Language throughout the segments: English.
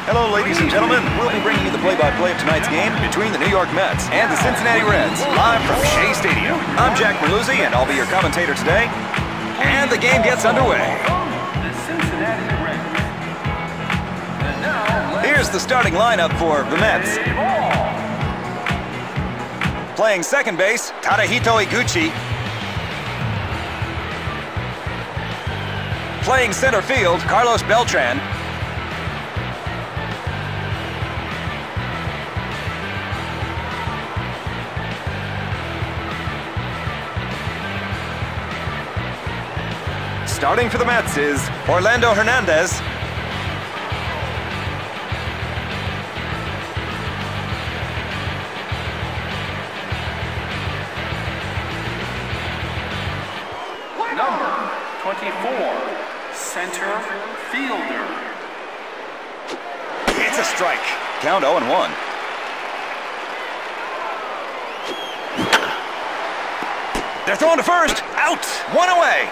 Hello, ladies and gentlemen. We'll be bringing you the play-by-play of tonight's game between the New York Mets and the Cincinnati Reds, live from Shea Stadium. I'm Jack Merluzzi, and I'll be your commentator today. And the game gets underway. Here's the starting lineup for the Mets. Playing second base, Tadahito Iguchi. Playing center field, Carlos Beltran. Starting for the Mets is Orlando Hernandez. Number 24, center fielder. It's a strike. Count 0-1. They're throwing to first. Out. One away.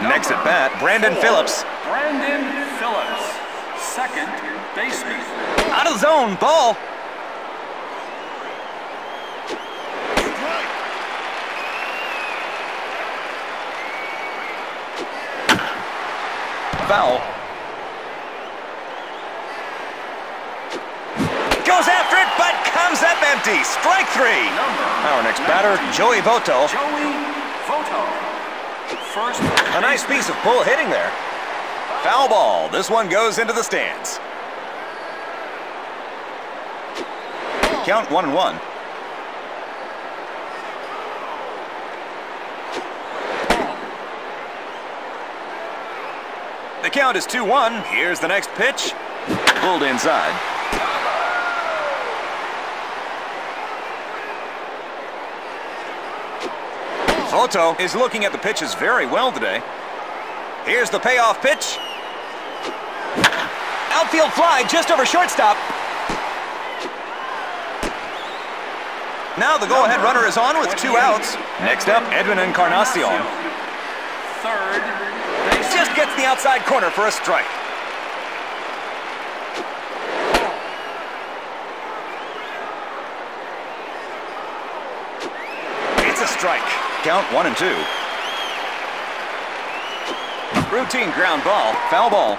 Next at bat, Brandon Phillips. Brandon Phillips, second baseman. Out of the zone, ball. Foul. Goes after it, but comes up empty. Strike three. Our next batter, Joey Votto. Joey Votto. First, a nice piece of pull hitting there. Foul ball. This one goes into the stands. Count 1-1. The count is 2-1. Here's the next pitch. Pulled inside. Votto is looking at the pitches very well today. Here's the payoff pitch. Outfield fly just over shortstop. Now the go-ahead runner is on with 2 outs. Next up, Edwin Encarnacion. Third, just gets the outside corner for a strike. It's a strike. Count 1-2. Routine ground ball. Foul ball.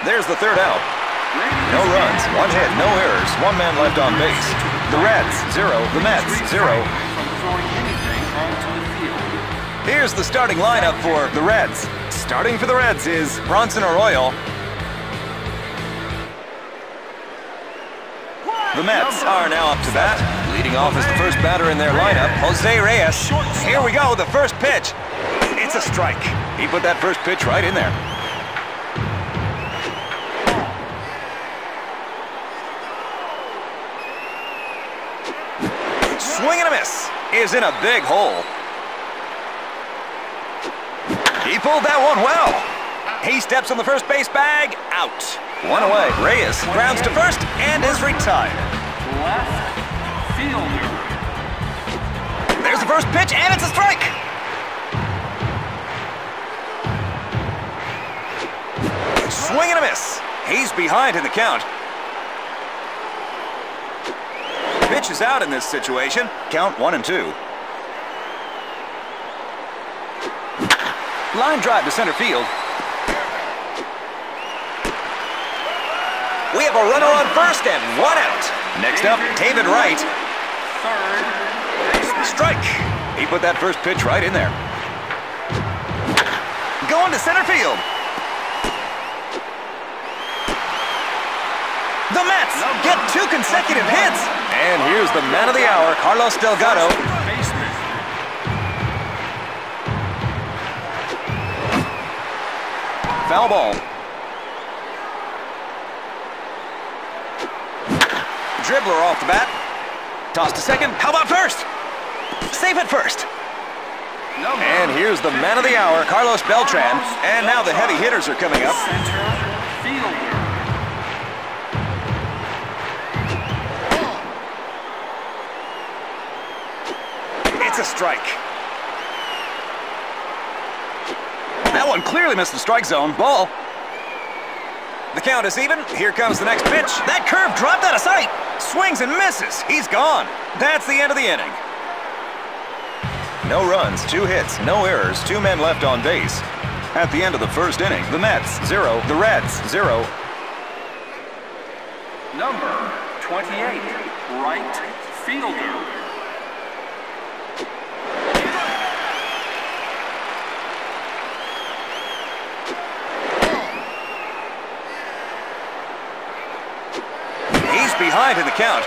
There's the third out. No runs, 1 hit, no errors, 1 man left on base. The Reds, 0. The Mets, 0. Here's the starting lineup for the Reds. Starting for the Reds is Bronson Arroyo. The Mets are now up to bat. Leading off as the first batter in their lineup, Jose Reyes. Here we go, the first pitch. It's a strike. He put that first pitch right in there. Swing and a miss. Is in a big hole. He pulled that one well. He steps on the first base bag. Out. 1 away. Reyes grounds to first and is retired. left fielder. There's the first pitch, and it's a strike. Swing and a miss. He's behind in the count. Pitch is out in this situation. Count 1-2. Line drive to center field. We have a runner on first and 1 out. Next up, David Wright. Third. Strike. He put that first pitch right in there. Going to center field. The Mets get 2 consecutive hits. And here's the man of the hour, Carlos Delgado. Foul ball. Dribbler off the bat. Toss to second. How about first? Save it first. And here's the man of the hour, Carlos Beltran. And now the heavy hitters are coming up. Center fielder. strike. That one clearly missed the strike zone. Ball. The count is even. Here comes the next pitch. That curve dropped out of sight. Swings and misses. He's gone. That's the end of the inning. No runs, 2 hits, no errors, 2 men left on base. At the end of the first inning, the Mets 0, the Reds 0. Number 28, right fielder. He's behind in the count.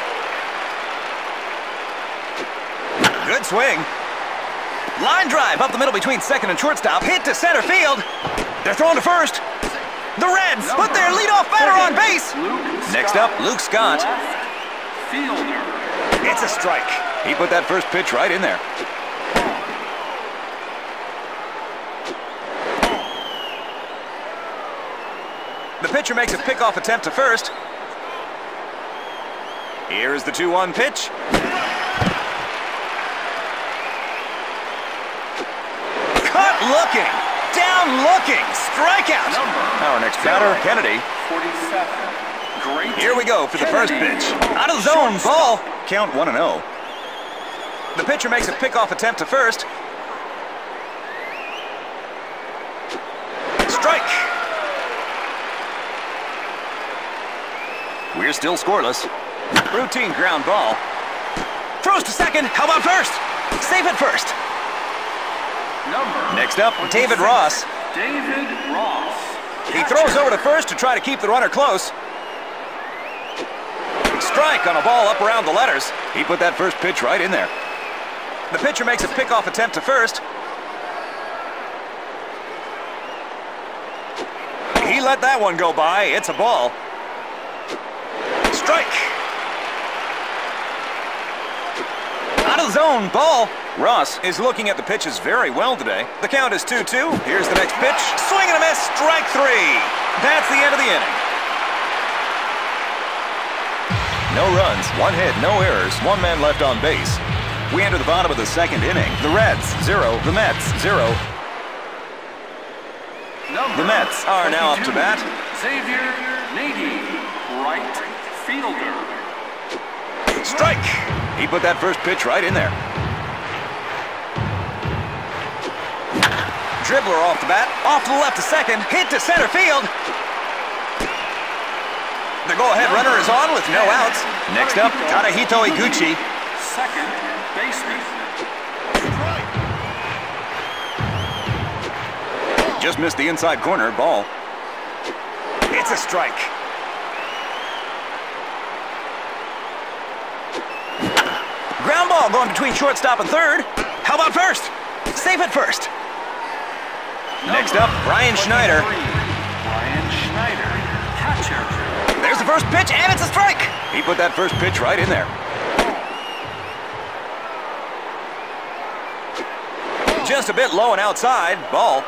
Good swing. Line drive up the middle between second and shortstop. Hit to center field. They're thrown to first. The Reds put their leadoff batter on base. Next up, Luke Scott. Left fielder. It's a strike. He put that first pitch right in there. The pitcher makes a pickoff attempt to first. Here's the 2-1 pitch. Cut looking. Down looking. Strikeout. Our next batter, Kennedy. 47. Great. Here we go for the first pitch. Out of the zone. Ball. Count 1-0. The pitcher makes a pickoff attempt to first. Strike. We're still scoreless. Routine ground ball. Throws to second. How about first? Safe at first. Next up, David Ross. David Ross. He throws over to first to try to keep the runner close. Strike on a ball up around the letters. He put that first pitch right in there. The pitcher makes a pickoff attempt to first. He let that one go by. It's a ball. Strike. Out of the zone, ball. Ross is looking at the pitches very well today. The count is 2-2. Here's the next pitch. Swing and a miss. Strike 3. That's the end of the inning. No runs, 1 hit, no errors, 1 man left on base. We enter the bottom of the second inning. The Reds 0, the Mets 0. The Mets are now up to bat. Xavier Nady, right fielder. Strike. He put that first pitch right in there. Dribbler off the bat, off to the left to second, hit to center field. The go-ahead runner is on with no outs. Next up, Tadahito Iguchi. Second baseman. Just missed the inside corner, ball. It's a strike. Ground ball going between shortstop and third. How about first? Safe at first. Next up, Brian Schneider. Brian Schneider, catcher. There's the first pitch, and it's a strike. He put that first pitch right in there. Just a bit low and outside, ball.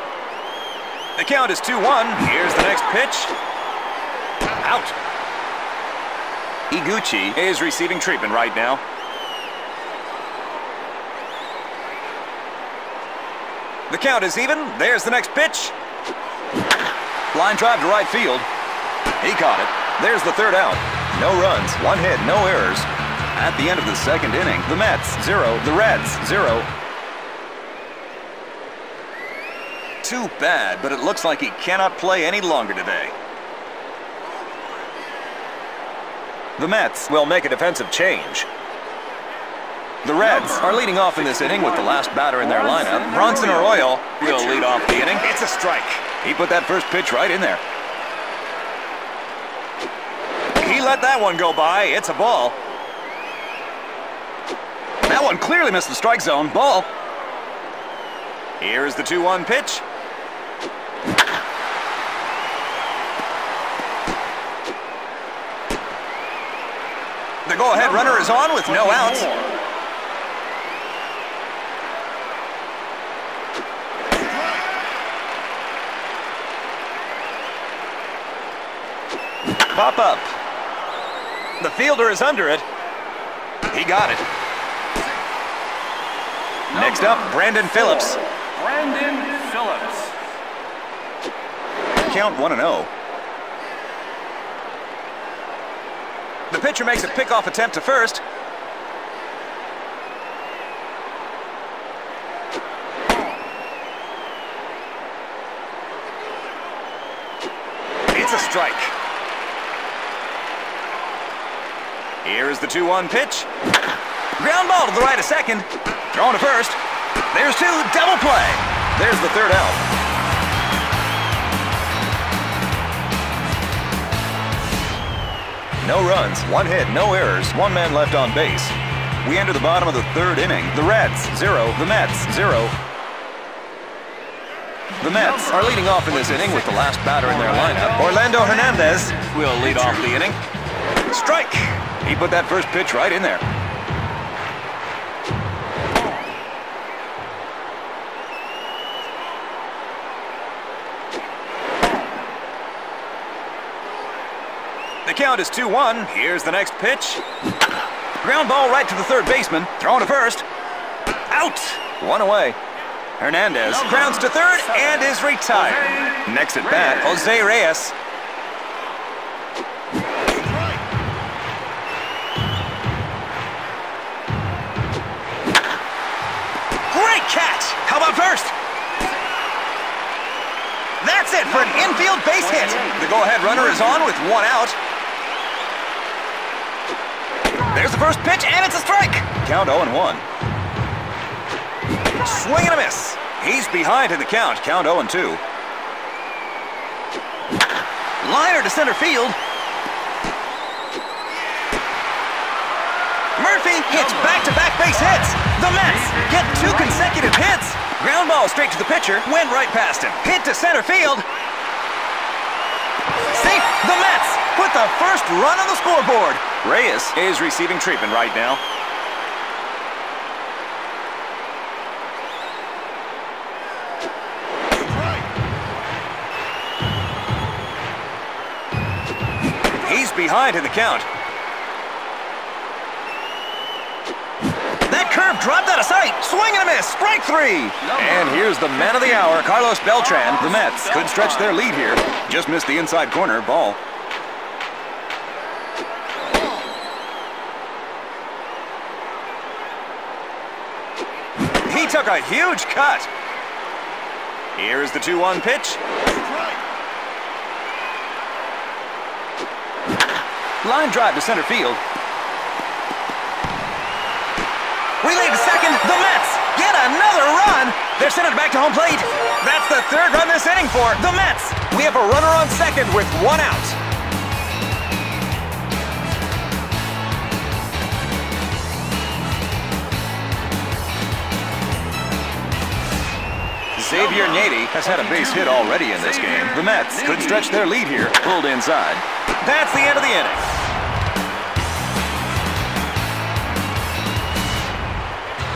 The count is 2-1. Here's the next pitch. Out. Iguchi is receiving treatment right now. The count is even. There's the next pitch. Line drive to right field. He caught it. There's the third out. No runs, 1 hit, no errors. At the end of the second inning, the Mets 0, the Reds 0. Too bad, but it looks like he cannot play any longer today. The Mets will make a defensive change. The Reds are leading off in this inning with the last batter in their lineup. Bronson Arroyo will lead off the inning. It's a strike. He put that first pitch right in there. He let that one go by. It's a ball. That one clearly missed the strike zone. Ball. Here's the 2-1 pitch. The go-ahead runner is on with no outs. Pop up. The fielder is under it. He got it. Next up, Brandon Phillips. Brandon Phillips. Count 1-0. The pitcher makes a pickoff attempt to first. It's a strike. Here's the 2-1 pitch. Ground ball to the right of second. Thrown to first. There's two. Double play. There's the third out. No runs, one hit, no errors, one man left on base. We enter the bottom of the third inning. The Reds, 0. The Mets, 0. The Mets are leading off in this inning with the last batter in their lineup. Orlando Hernandez will lead off the inning. Strike! He put that first pitch right in there. The count is 2-1. Here's the next pitch. Ground ball right to the third baseman. Thrown to first. Out! One away. Hernandez grounds to third and is retired. Next at bat, Jose Reyes. Great catch! How about first? That's it for an infield base hit. The go-ahead runner is on with one out. There's the first pitch, and it's a strike. Count 0-1. Swing and a miss. He's behind in the count. Count 0-2. Liner to center field. Murphy hits back-to-back base hits. The Mets get 2 consecutive hits. Ground ball straight to the pitcher. Went right past him. Hit to center field. Safe. The Mets put the first run on the scoreboard. Reyes is receiving treatment right now. He's behind in the count. That curve dropped out of sight. Swing and a miss. Strike 3. And here's the man of the hour, Carlos Beltran. The Mets could stretch their lead here. Just missed the inside corner. Ball. He took a huge cut. Here's the 2-1 pitch. Line drive to center field. Relay to second. The Mets get another run. They're sending it back to home plate. That's the third run this inning for the Mets. We have a runner on second with one out. Xavier Nady has had a base hit already in this game. The Mets could stretch their lead here. Pulled inside. That's the end of the inning.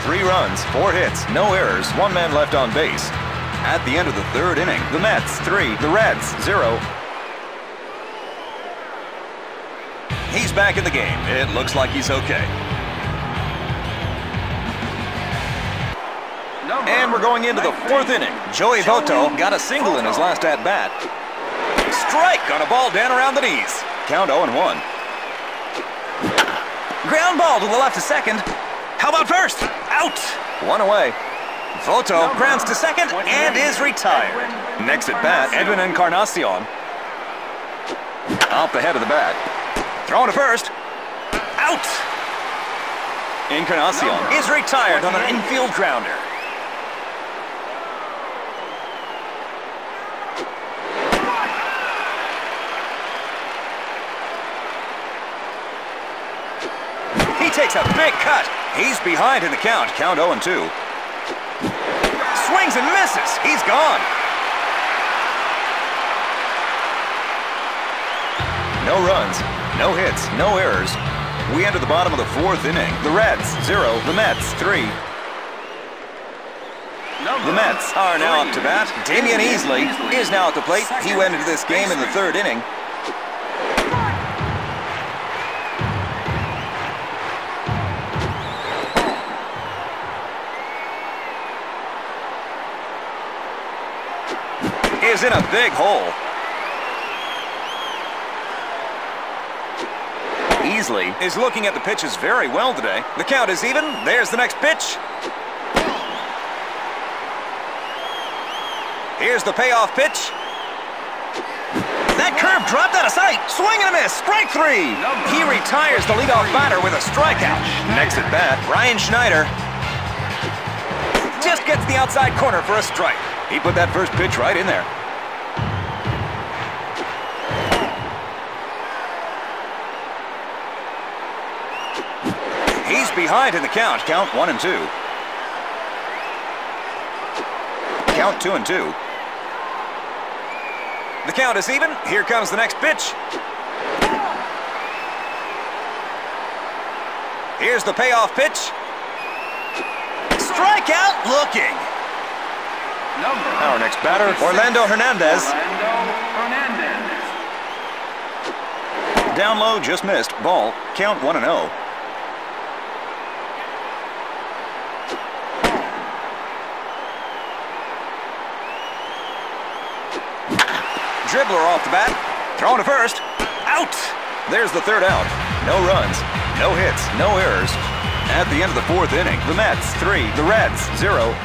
Three runs, 4 hits, no errors, one man left on base. At the end of the third inning, the Mets 3, the Reds 0. He's back in the game. It looks like he's okay. And we're going into the fourth inning. Joey Votto got a single in his last at-bat. Strike on a ball down around the knees. Count 0-1. Ground ball to the left of second. How about first? Out. One away. Votto grounds to second and is retired. Next at bat, Edwin Encarnacion. Off the head of the bat. Thrown to first. Out. Encarnacion is retired on an infield grounder. He takes a big cut. He's behind in the count. Count 0-2. Swings and misses. He's gone. No runs, no hits, no errors. We enter the bottom of the fourth inning. The Reds 0, the Mets 3. The Mets are now up to bat. Damian Easley is now at the plate. He went into this game in the third inning. in a big hole. Easley is looking at the pitches very well today. The count is even. There's the next pitch. Here's the payoff pitch. That curve dropped out of sight. Swing and a miss. Strike three. He retires the leadoff batter with a strikeout. Next at bat, Ryan Schneider. Just gets the outside corner for a strike. He put that first pitch right in there. He's behind in the count. Count 1-2. Count 2-2. The count is even. Here comes the next pitch. Here's the payoff pitch. Strikeout looking. Our next batter, Orlando Hernandez. Down low, just missed. Ball. Count 1-0. Dribbler off the bat. Thrown to first. Out. There's the third out. No runs, no hits, no errors. At the end of the fourth inning, the Mets 3, the Reds 0.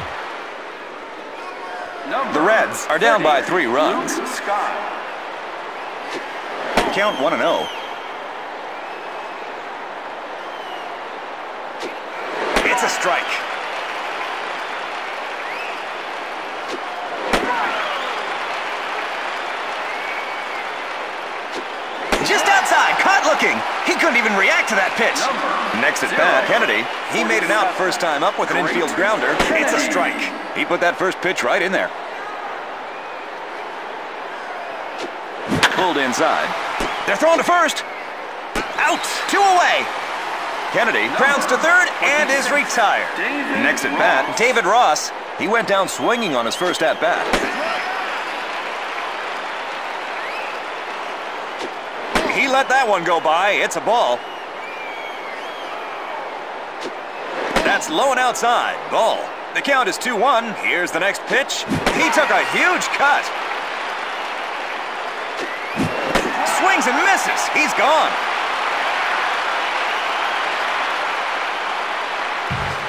The Reds are down by 3 runs. Count 1-0. It's a strike. Just outside, caught looking. He couldn't even react to that pitch. Next at bat, Kennedy. He made it out first time up with an infield grounder. It's a strike. He put that first pitch right in there. Pulled inside. They're thrown to first. Out. 2 away. Kennedy grounds to third and is retired. Next at bat, David Ross. He went down swinging on his first at bat. He let that one go by. It's a ball. That's low and outside. Ball. The count is 2-1. Here's the next pitch. He took a huge cut. Swings and misses. He's gone.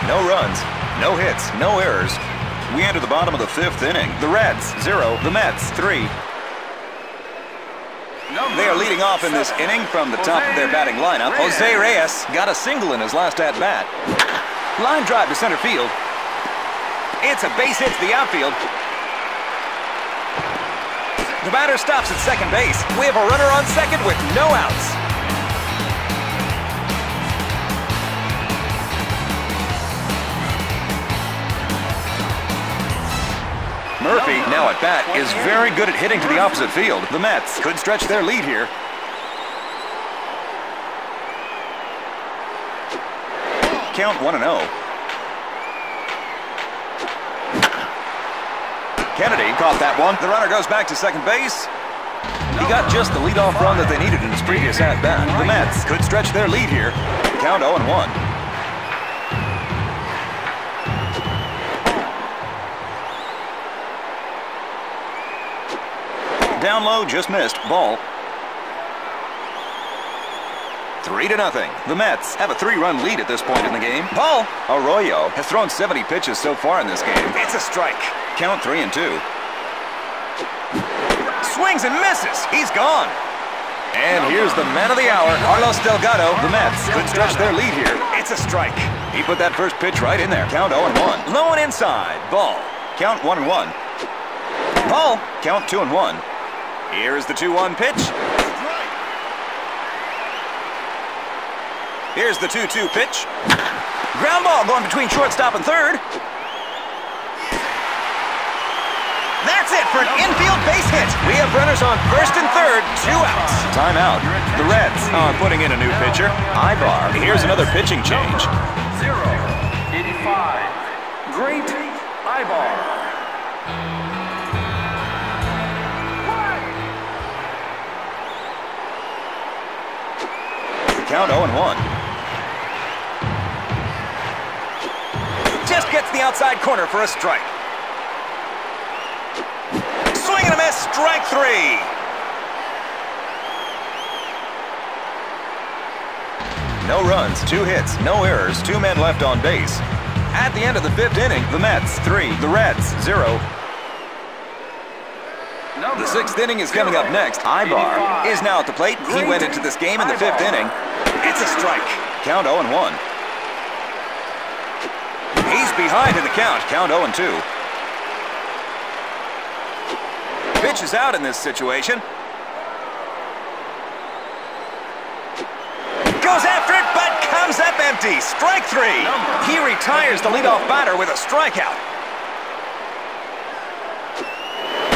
No runs, no hits, no errors. We enter the bottom of the 5th inning. The Reds 0, the Mets 3. They are leading off in this inning from the top of their batting lineup. Jose Reyes got a single in his last at-bat. Line drive to center field. It's a base hit to the outfield. The batter stops at second base. We have a runner on second with no outs. Murphy, now at bat, is very good at hitting to the opposite field. The Mets could stretch their lead here. Count 1-0. Kennedy caught that one. The runner goes back to second base. He got just the leadoff run that they needed in his previous at-bat. The Mets could stretch their lead here. Count 0-1. Down low, just missed. Ball. 3-0. The Mets have a 3-run lead at this point in the game. Ball. Arroyo has thrown 70 pitches so far in this game. It's a strike. Count 3-2. Swings and misses. He's gone. And here's the man of the hour, Carlos Delgado. The Mets could stretch their lead here. It's a strike. He put that first pitch right in there. Count 0-1. Low and inside. Ball. Count 1-1. Ball. Count 2-1. Here's the 2-1 pitch. Here's the 2-2 pitch. Ground ball going between shortstop and third. That's it for an infield base hit. We have runners on first and third, 2 outs. Timeout. The Reds are putting in a new pitcher, Ibar. Here's another pitching change. 0-85. Great Ibar. Count 0-1. Just gets the outside corner for a strike. Swing and a miss. strike three. No runs, 2 hits, no errors, 2 men left on base. At the end of the 5th inning, the Mets 3, the Reds 0. The 6th inning is coming up next. Ibar is now at the plate. He went into this game in the 5th inning. It's a strike. Count 0-1. He's behind in the count. Count 0-2. Pitch is out in this situation. Goes after it, but comes up empty. Strike 3. He retires the leadoff batter with a strikeout.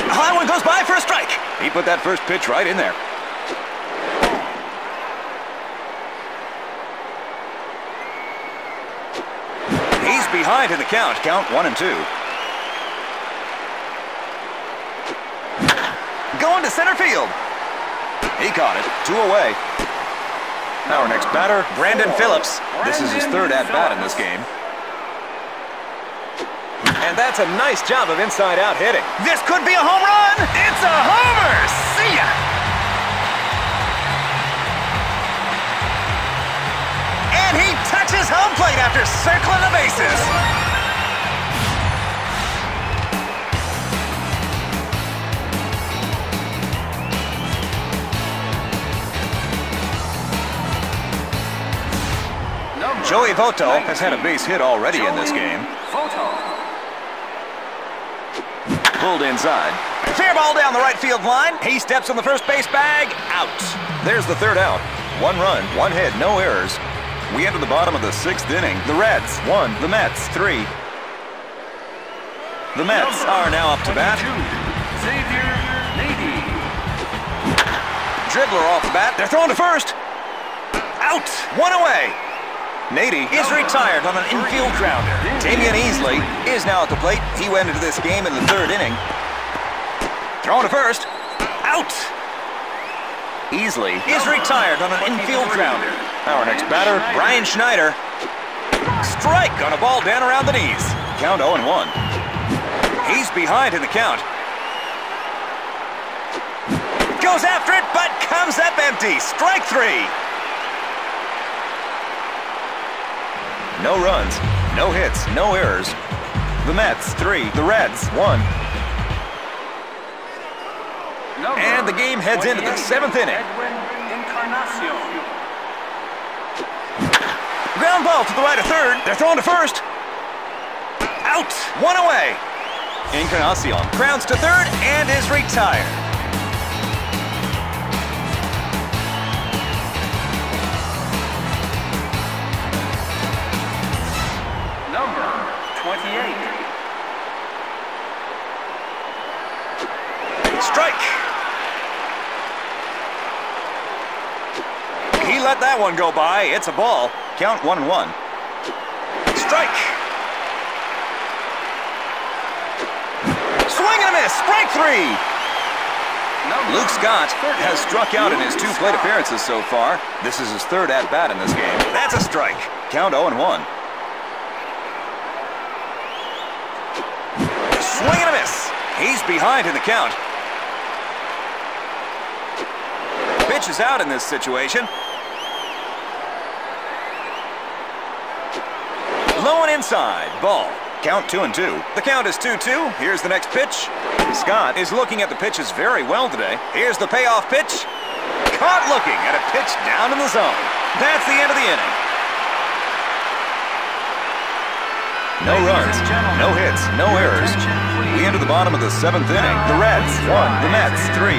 A high one goes by for a strike. He put that first pitch right in there. He's behind in the count. Count 1-2. Going to center field. He caught it. 2 away. Our next batter, Brandon Phillips. This is his 3rd at-bat in this game. And that's a nice job of inside-out hitting. This could be a home run. It's a homer. See ya. And he touches home plate after circling the bases. Joey Votto has had a base hit already in this game. Pulled inside. Fair ball down the right field line. He steps on the first base bag. Out. There's the 3rd out. 1 run, 1 hit, no errors. We enter the bottom of the 6th inning. The Reds 1, the Mets 3. The Mets are now up to bat. Dribbler off the bat. They're throwing to first. Out. 1 away. Nady is retired on an infield grounder. Damian Easley is now at the plate. He went into this game in the 3rd inning. Throwing to first. Out. Easley is retired on an infield grounder. Our next batter, Brian Schneider. Strike on a ball down around the knees. Count 0-1. He's behind in the count. Goes after it, but comes up empty. Strike 3. No runs, no hits, no errors. The Mets 3, the Reds 1. And the game heads into the 7th inning. Ground ball to the right of 3rd. They're throwing to first. Out. 1 away. Encarnacion grounds to 3rd and is retired. Number 28. Strike. He let that one go by. It's a ball. Count 1-1. Strike. Swing and a miss. Strike 3. Luke Scott has struck out in his 2 plate appearances so far. This is his 3rd at-bat in this game. That's a strike. Count 0-1. Swing and a miss. He's behind in the count. Pitch is out in this situation. Low and inside. Ball. Count 2-2. The count is 2-2. Here's the next pitch. Scott is looking at the pitches very well today. Here's the payoff pitch. Caught looking at a pitch down in the zone. That's the end of the inning. No runs, no hits, no errors. We enter the bottom of the 7th inning. The Reds 1, the Mets 3.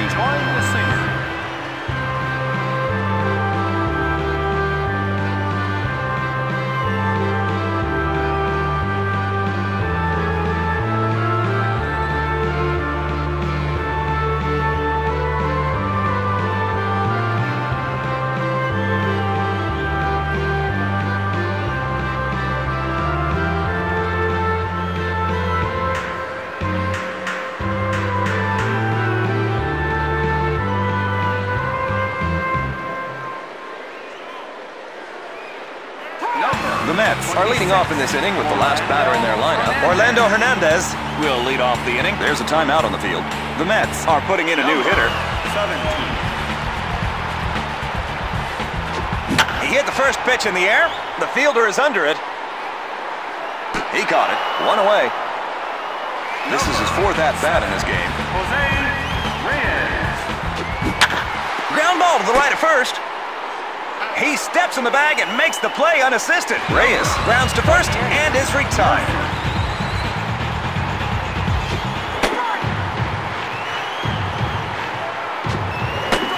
The Mets are leading off in this inning with the last batter in their lineup. Orlando Hernandez will lead off the inning. There's a timeout on the field. The Mets are putting in a new hitter. 17. He hit the first pitch in the air. The fielder is under it. He caught it. One away. This is his fourth at-bat in this game. Jose Reyes. Ground ball to the right at first. He steps in the bag and makes the play unassisted. Reyes grounds to first and is retired.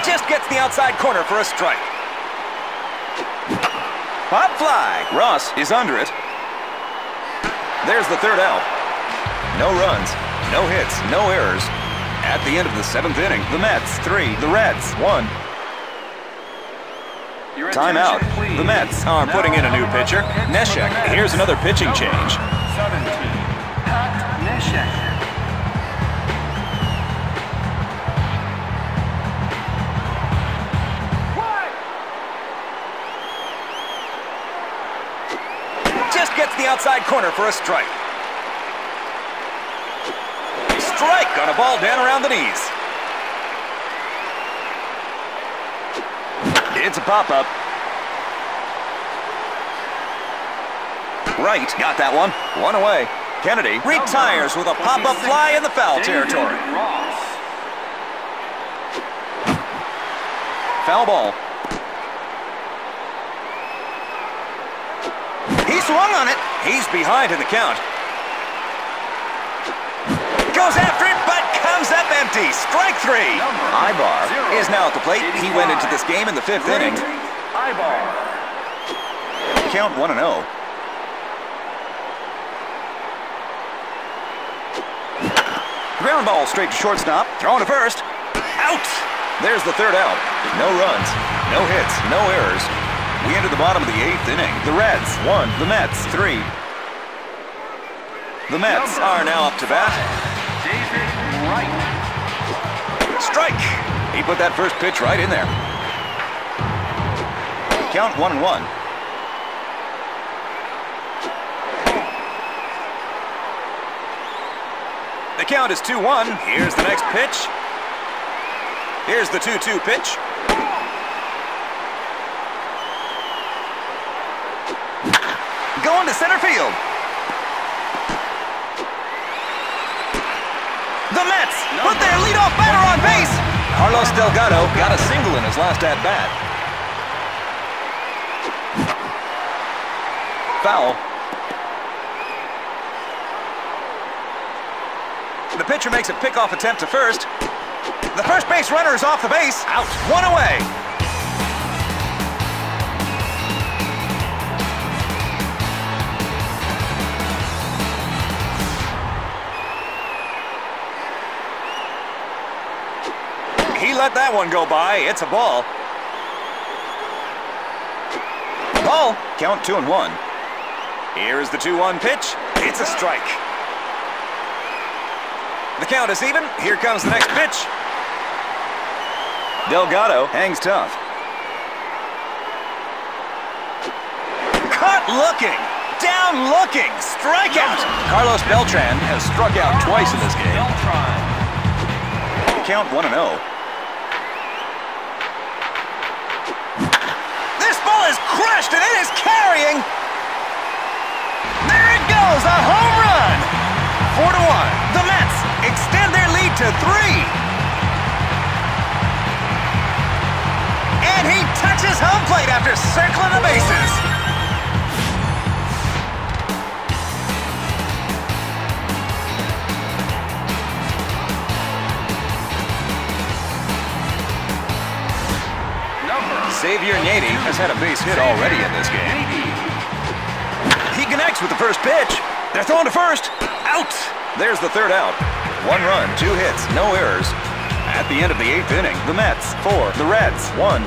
Just gets the outside corner for a strike. Pop fly. Ross is under it. There's the third out. No runs, no hits, no errors. At the end of the seventh inning, the Mets 3, the Reds 1. Timeout. The Mets are putting in a new pitcher. Neshek. Here's another pitching change. 17. Pat Neshek. Just gets the outside corner for a strike. Strike on a ball down around the knees. It's a pop-up. Right, got that one. One away. Kennedy retires with a pop-up fly in the foul territory. Foul ball. He swung on it. He's behind in the count. Goes after it, but comes up empty. Strike three. Ibar is now at the plate. He went into this game in the fifth inning. Ibar. Count 1-0. Ground ball straight to shortstop. Thrown to first. Out. There's the third out. No runs, no hits, no errors. We enter the bottom of the eighth inning. The Reds 1, the Mets 3. The Mets are now up to bat. David Wright. Strike. He put that first pitch right in there. Count 1-1. The count is 2-1. Here's the next pitch. Here's the 2-2 pitch. Going to center field. The Mets put their leadoff batter on base. Carlos Delgado got a single in his last at-bat. Foul. The pitcher makes a pickoff attempt to first. The first base runner is off the base. Out. One away. He let that one go by. It's a ball. Ball. Count 2-1. Here's the 2-1 pitch. It's a strike. The count is even. Here comes the next pitch. Delgado hangs tough. Caught looking. Down looking. Strikeout. Carlos Beltran has struck out twice in this game. Count 1-0. This ball is crushed and it is carrying. There it goes. A home run. 4-1. The Mets extend their lead to 3. And he touches home plate after circling the bases. Xavier Nady has had a base hit already in this game. He connects with the first pitch. They're thrown to first. Out. There's the third out. 1 run, 2 hits, no errors. At the end of the eighth inning, the Mets 4, the Reds 1.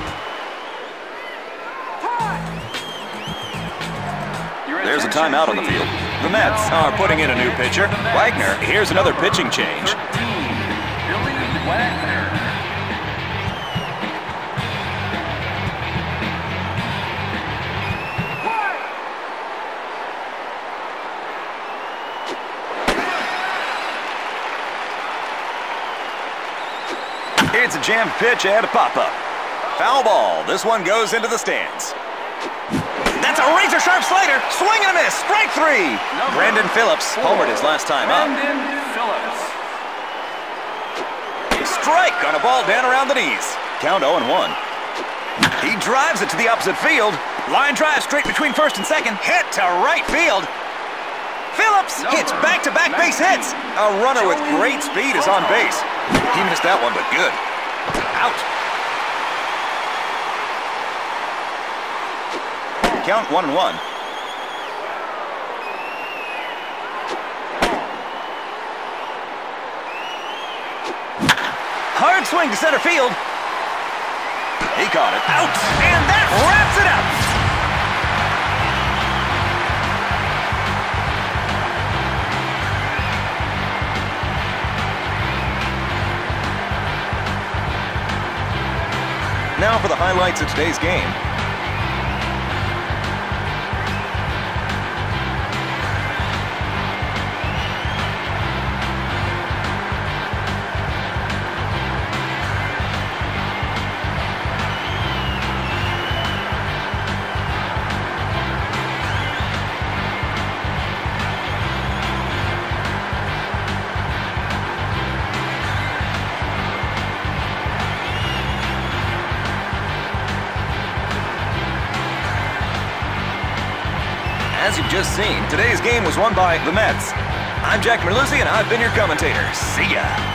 There's a timeout on the field. The Mets are putting in a new pitcher. Wagner. Here's another pitching change. Billy Wagner. a jammed pitch and a pop-up. Foul ball. This one goes into the stands. That's a razor-sharp slider. Swing and a miss. Strike three. Brandon Phillips homered his last time up. Brandon Phillips. Strike on a ball down around the knees. Count 0-1. He drives it to the opposite field. Line drive straight between first and second. Hit to right field. Phillips hits back-to-back base hits. A runner with great speed is on base. He missed that one, but good. Out. Count 1-1. Hard swing to center field. He caught it. Out. And that wraps it up. Now for the highlights of today's game. As you've just seen, today's game was won by the Mets. I'm Jack Merluzzi, and I've been your commentator. See ya.